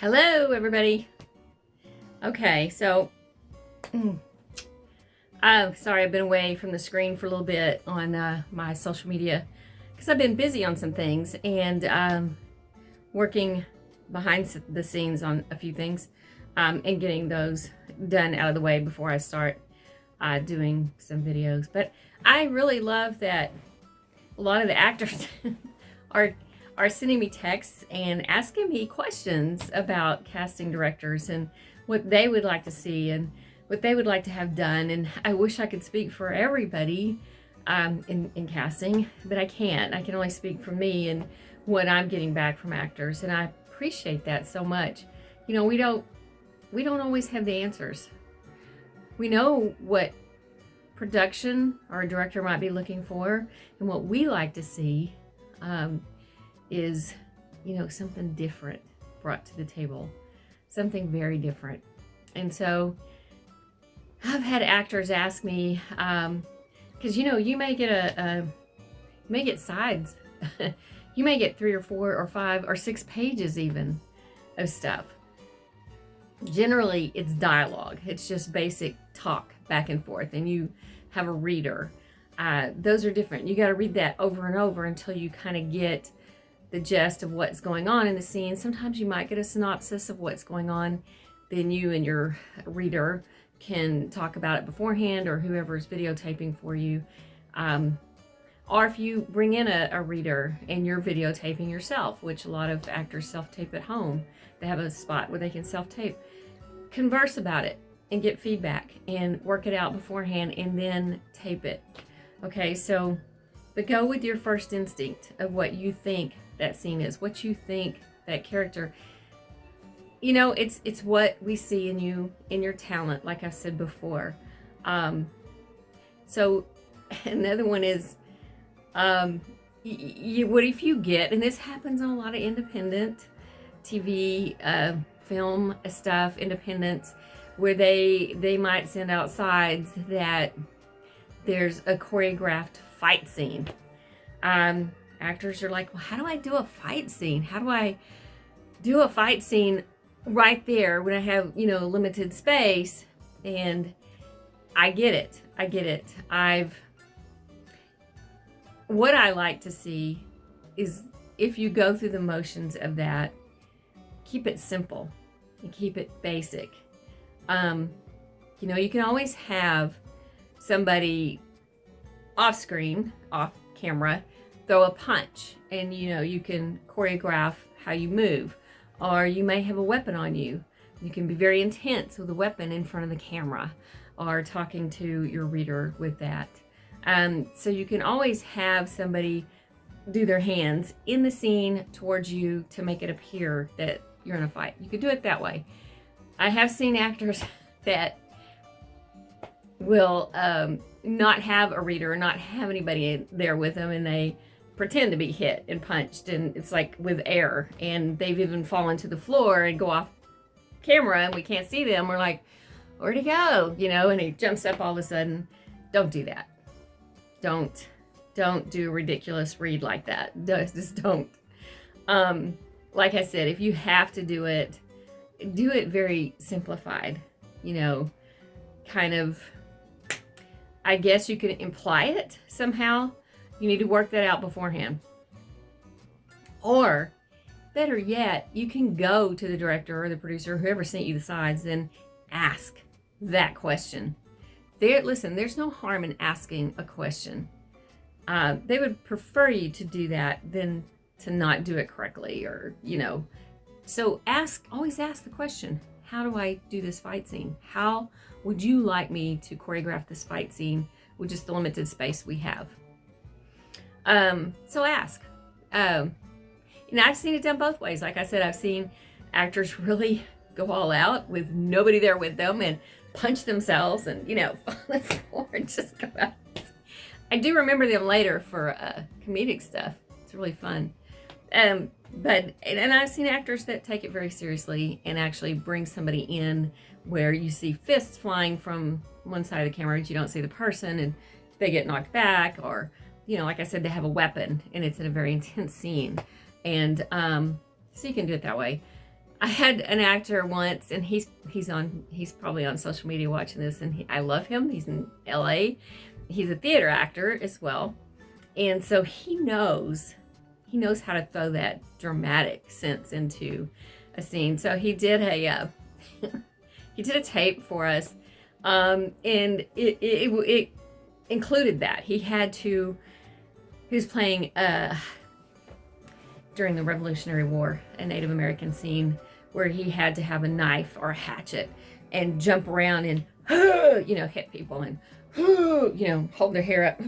Hello, everybody. Okay, so I'm sorry I've been away from the screen for a little bit on my social media because I've been busy on some things and working behind the scenes on a few things and getting those done out of the way before I start doing some videos. But I really love that a lot of the actors are sending me texts and asking me questions about casting directors and what they would like to see and what they would like to have done. And I wish I could speak for everybody in casting, but I can't. I can only speak for me and what I'm getting back from actors, and I appreciate that so much. You know, we don't always have the answers. We know what production or a director might be looking for, and what we like to see is, you know, something different brought to the table, something very different. And so I've had actors ask me, because you know, you may get sides, you may get 3 or 4 or 5 or 6 pages even of stuff. Generally, it's dialogue. It's just basic talk back and forth, and you have a reader. Those are different. You got to read that over and over until you kind of get the gist of what's going on in the scene. Sometimes you might get a synopsis of what's going on. Then you and your reader can talk about it beforehand, or whoever's videotaping for you. Or if you bring in a reader and you're videotaping yourself, which a lot of actors self-tape at home. They have a spot where they can self-tape. Converse about it and get feedback and work it out beforehand and then tape it. Okay, so, but go with your first instinct of what you think that scene is, what you think that character. You know, it's what we see in you, in your talent, like I've said before. So another one is, what if you get, and this happens on a lot of independent TV, film stuff, independents, where they might send out sides that there's a choreographed fight scene. Actors are like, well, how do I do a fight scene? How do I do a fight scene right there when I have, you know, limited space? And I get it. What I like to see is, if you go through the motions of that, keep it simple and keep it basic. You know, you can always have somebody off screen, off camera, throw a punch, and you know, you can choreograph how you move. Or you may have a weapon on you. You can be very intense with a weapon in front of the camera, or talking to your reader with that. So you can always have somebody do their hands in the scene towards you to make it appear that you're in a fight. You could do it that way. I have seen actors that will not have a reader, not have anybody there with them, and they pretend to be hit and punched, and it's like with air, and they've even fallen to the floor and go off camera and we can't see them. We're like, where'd he go? You know, and he jumps up all of a sudden. Don't do that. Don't do a ridiculous read like that. Just don't. Like I said, if you have to do it very simplified, you know, kind of, I guess you could imply it somehow. You need to work that out beforehand. Or, better yet, you can go to the director or the producer, whoever sent you the sides, and ask that question. Listen, there's no harm in asking a question. They would prefer you to do that than to not do it correctly, or, you know. So always ask the question, how do I do this fight scene? How would you like me to choreograph this fight scene with just the limited space we have? So ask. And I've seen it done both ways. Like I said, I've seen actors really go all out with nobody there with them and punch themselves and, you know, fall on the floor and just go out. I do remember them later for comedic stuff. It's really fun. But I've seen actors that take it very seriously and actually bring somebody in where you see fists flying from one side of the camera, but you don't see the person, and they get knocked back, or, you know, like I said, they have a weapon and it's in a very intense scene. And so you can do it that way. I had an actor once, and he's probably on social media watching this, and I love him. He's in LA. He's a theater actor as well. And so he knows how to throw that dramatic sense into a scene. So he did a he did a tape for us, and it included that he was playing during the Revolutionary War, a Native American scene where he had to have a knife or a hatchet and jump around and hit people and hold their hair up,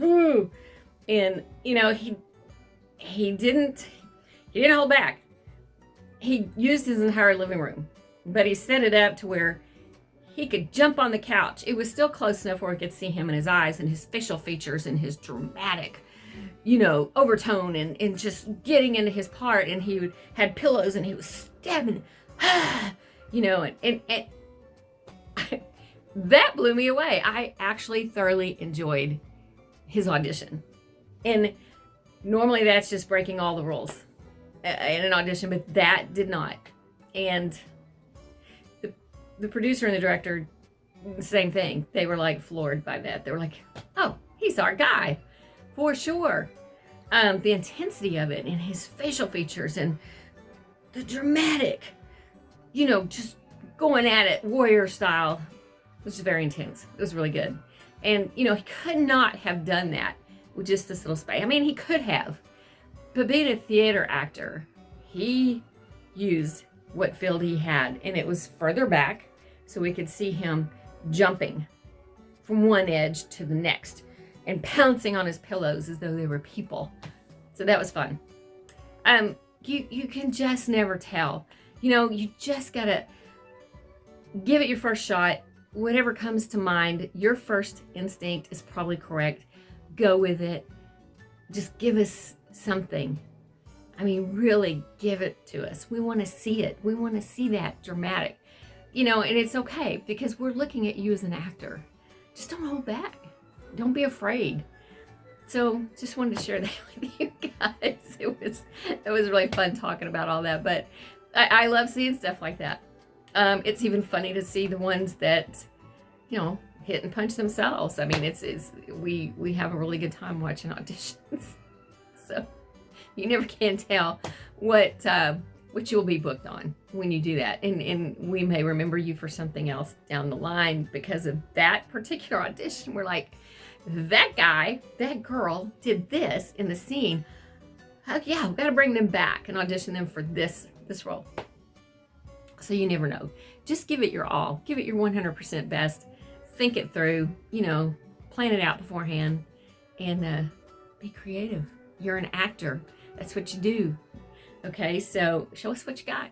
and he didn't hold back. He used his entire living room, but he set it up to where he could jump on the couch. It was still close enough where we could see him and his eyes and his facial features and his dramatic, overtone and just getting into his part. And he had pillows and he was stabbing, and that blew me away. I actually thoroughly enjoyed his audition. And normally that's just breaking all the rules in an audition, but that did not. And the producer and the director, same thing. They were like floored by that. They were like, oh, he's our guy for sure. The intensity of it and his facial features and the dramatic, just going at it warrior style, which is very intense. It was really good. And, he could not have done that with just this little space. I mean, he could have, but being a theater actor, he used what field he had, and it was further back, so we could see him jumping from one edge to the next and pouncing on his pillows as though they were people. So that was fun. You can just never tell. You just gotta give it your first shot. Whatever comes to mind, your first instinct is probably correct. Go with it. Just give us something. I mean, really give it to us. We want to see it. We want to see that dramatic, and it's okay because we're looking at you as an actor. Just don't hold back. Don't be afraid. So just wanted to share that with you guys. It was really fun talking about all that, but I love seeing stuff like that. It's even funny to see the ones that, hit and punch themselves. I mean, we have a really good time watching auditions. So you never can tell what you'll be booked on when you do that. And we may remember you for something else down the line because of that particular audition. We're like, that guy, that girl did this in the scene. Yeah, we've got to bring them back and audition them for this role. So you never know. Just give it your all. Give it your 100% best. Think it through, plan it out beforehand, and be creative. You're an actor. That's what you do. Okay, so show us what you got.